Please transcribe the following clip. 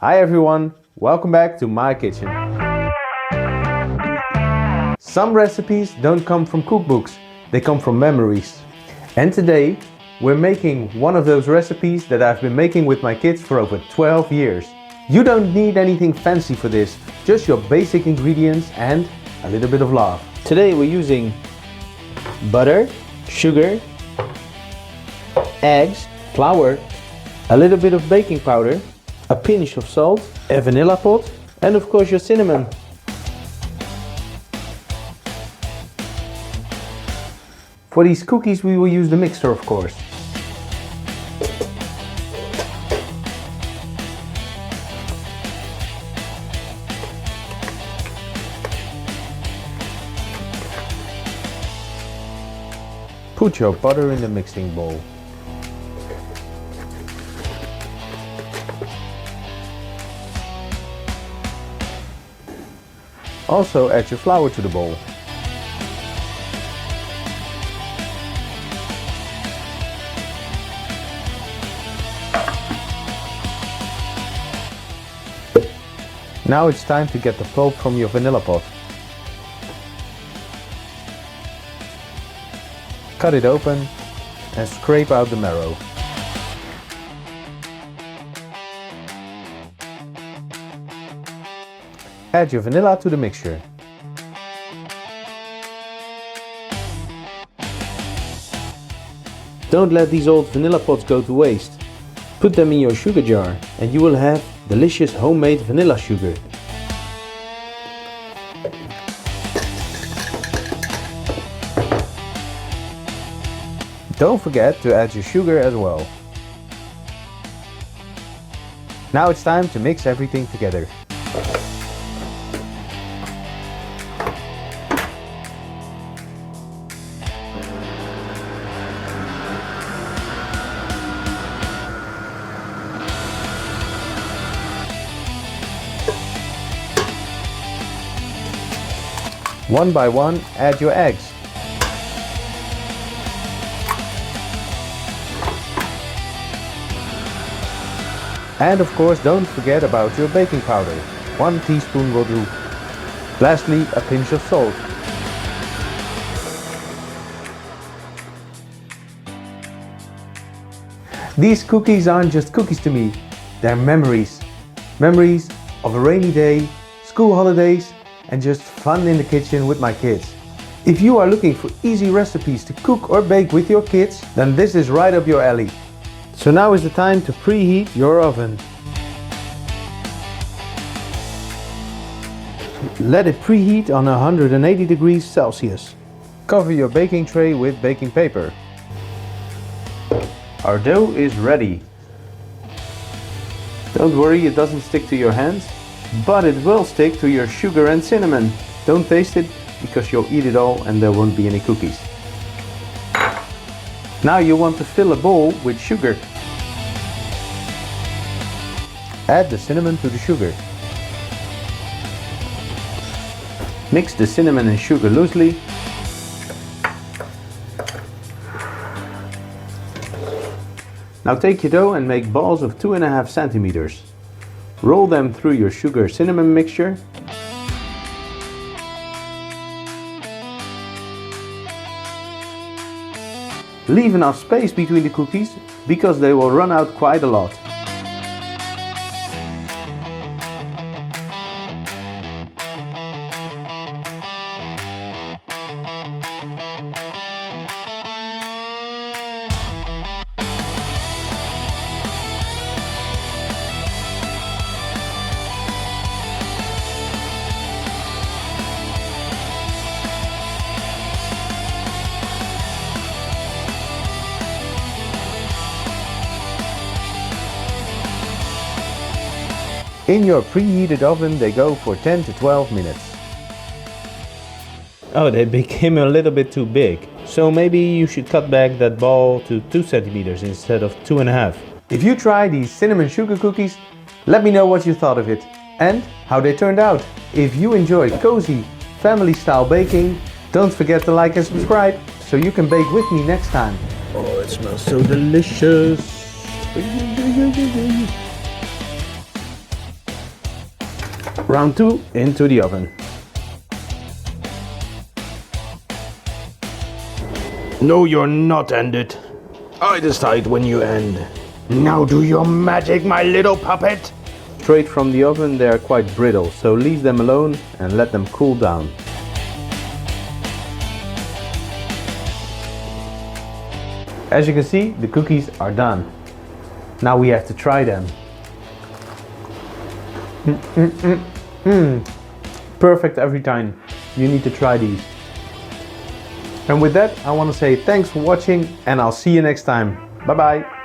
Hi everyone, welcome back to my kitchen. Some recipes don't come from cookbooks, they come from memories. And today we're making one of those recipes that I've been making with my kids for over 12 years. You don't need anything fancy for this, just your basic ingredients and a little bit of love. Today we're using butter, sugar, eggs, flour, a little bit of baking powder, a pinch of salt, a vanilla pot, and of course your cinnamon. For these cookies we will use the mixer, of course. Put your butter in the mixing bowl. Also add your flour to the bowl. Now it's time to get the pulp from your vanilla pot. Cut it open and scrape out the marrow. Add your vanilla to the mixture. Don't let these old vanilla pots go to waste. Put them in your sugar jar and you will have delicious homemade vanilla sugar. Don't forget to add your sugar as well. Now it's time to mix everything together. One by one, add your eggs. And of course, don't forget about your baking powder. 1 teaspoon will do. Lastly, a pinch of salt. These cookies aren't just cookies to me, they're memories. Memories of a rainy day, school holidays, and just fun in the kitchen with my kids. If you are looking for easy recipes to cook or bake with your kids, then this is right up your alley. So now is the time to preheat your oven. Let it preheat on 180 degrees Celsius. Cover your baking tray with baking paper. Our dough is ready. Don't worry, it doesn't stick to your hands, but it will stick to your sugar and cinnamon. Don't taste it because you'll eat it all and there won't be any cookies. Now you want to fill a bowl with sugar. Add the cinnamon to the sugar. Mix the cinnamon and sugar loosely. Now take your dough and make balls of 2.5 centimeters. Roll them through your sugar-cinnamon mixture. Leave enough space between the cookies because they will run out quite a lot. In your preheated oven they go for 10 to 12 minutes. Oh, they became a little bit too big. So maybe you should cut back that ball to 2 centimeters instead of 2.5. If you try these cinnamon sugar cookies, let me know what you thought of it and how they turned out. If you enjoy cozy, family style baking, don't forget to like and subscribe so you can bake with me next time. Oh, it smells so delicious. Round 2 into the oven. No, you're not ended. I decide when you end. Now do your magic, my little puppet! Straight from the oven they are quite brittle, so leave them alone and let them cool down. As you can see, the cookies are done. Now we have to try them. Perfect every time. You need to try these. And with that, I want to say thanks for watching and I'll see you next time. Bye bye.